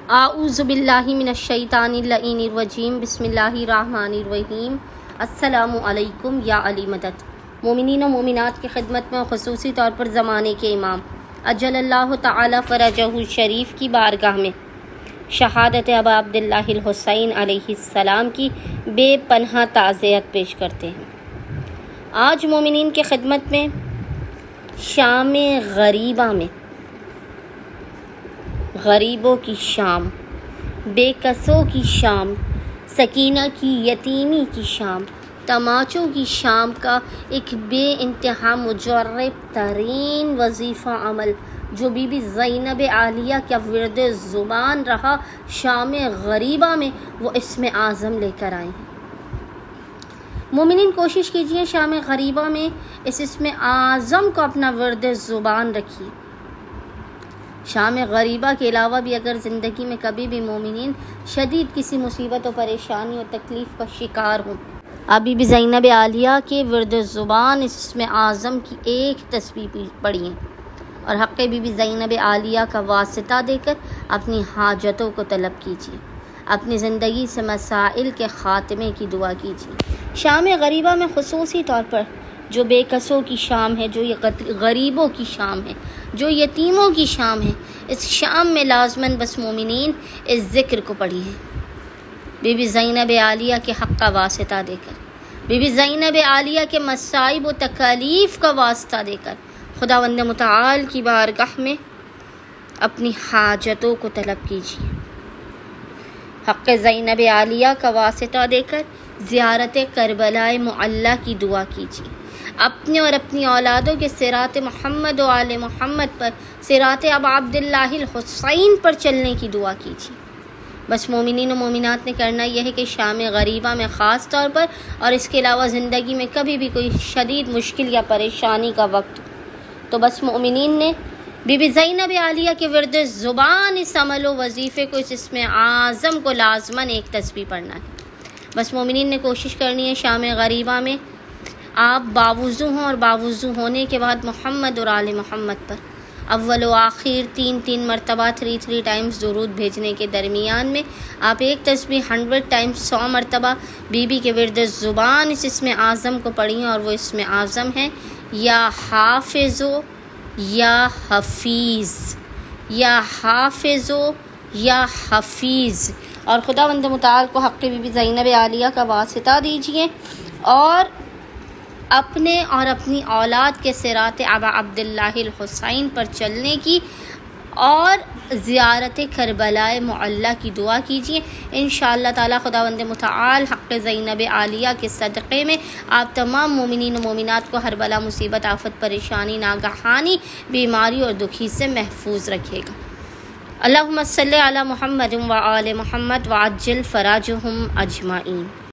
اعوذ باللہ من الشیطان اللعین الرجیم بسم اللہ الرحمن الرحیم۔ السلام علیکم یا علی مدد۔ مومنین و مومنات کی خدمت میں خصوصی طور پر زمانے کے امام اجل اللہ تعالی فرجہ شریف کی بارگاہ میں شہادت ابا عبداللہ الحسین علیہ السلام کی بے پناہ تعزیت پیش کرتے ہیں۔ آج مومنین کی خدمت میں شام غریبہ میں غریبوں کی شام، بے کسوں کی شام، سکینہ کی یتیمی کی شام، تماچوں کی شام کا ایک بے انتہا مجرب ترین وظیفہ عمل جو بی بی زینب عالیہ کا ورد زبان رہا شام غریبہ میں، وہ اسم اعظم لے کر آئے ہیں۔ مومنین کوشش کیجئے شام غریبہ میں اس اسم اعظم کو اپنا ورد زبان رکھیے۔ شام غریبہ کے علاوہ بھی اگر زندگی میں کبھی بھی مومنین شدید کسی مصیبت و پریشانی و تکلیف کا شکار ہوں، آپ بی بی زینب عالیہ کے ورد زبان اس اسم اعظم کی ایک تسبیح پڑھیے اور حق بی بی زینب عالیہ کا واسطہ دے کر اپنی حاجتوں کو طلب کیجیے، اپنی زندگی سے مسائل کے خاتمے کی دعا کیجیے۔ شام غریبہ میں خصوصی طور پر جو بے کسوں کی شام ہے، جو یہ غریبوں کی شام ہے، جو یتیموں کی شام ہے، اس شام میں لازماً بس مومنین اس ذکر کو پڑھی ہے، بی بی زینب عالیہ کے حق کا واسطہ دے کر، بی بی زینب عالیہ کے مصائب و تکالیف کا واسطہ دے کر خداوند متعال کی بارگاہ میں اپنی حاجتوں کو طلب کیجیے، حق زینب عالیہ کا واسطہ دے کر زیارت کربلا معلی کی دعا کیجیے، اپنے اور اپنی اولادوں کے صراط محمد و آل محمد پر، صراط ابا عبداللہ الحسین پر چلنے کی دعا کیجیے۔ بس مومنین و مومنات نے کرنا یہ ہے کہ شام غریبہ میں خاص طور پر اور اس کے علاوہ زندگی میں کبھی بھی کوئی شدید مشکل یا پریشانی کا وقت تو بس مومنین نے بی بی زینب عالیہ کے ورد زبان اس عمل و وظیفے کو، اس اسم اعظم کو لازماً ایک تسبیح پڑھنا ہے۔ بس مومنین نے کوشش کرنی ہے شام غریبہ میں آپ باوضو ہوں اور باوضو ہونے کے بعد محمد اور آل محمد پر اول و آخر 3 مرتبہ 3 ٹائمز درود بھیجنے کے درمیان میں آپ ایک تسبیح 100 ٹائمز 100 مرتبہ بی بی کے ورد زبان اس اسم اعظم کو پڑھیں، اور وہ اسم اعظم ہے یا حافظو یا حفیظ، یا حافظو یا حفیظ، اور خداوند متعال کو حق بی بی زینب عالیہ کا واسطہ دیجیے اور اپنے اور اپنی اولاد کے صراط ابا عبداللہ الحسین پر چلنے کی اور زیارت کربلا معلی کی دعا کیجیے۔ انشاءاللہ تعالی خداوند متعال حق زینب عالیہ کے صدقے میں آپ تمام مومنین و مومنات کو ہر بلا مصیبت آفت پریشانی ناگہانی بیماری اور دکھی سے محفوظ رکھے گا۔ اللہم صلی علی محمد و آل محمد وعجل فراجہم اجمعین۔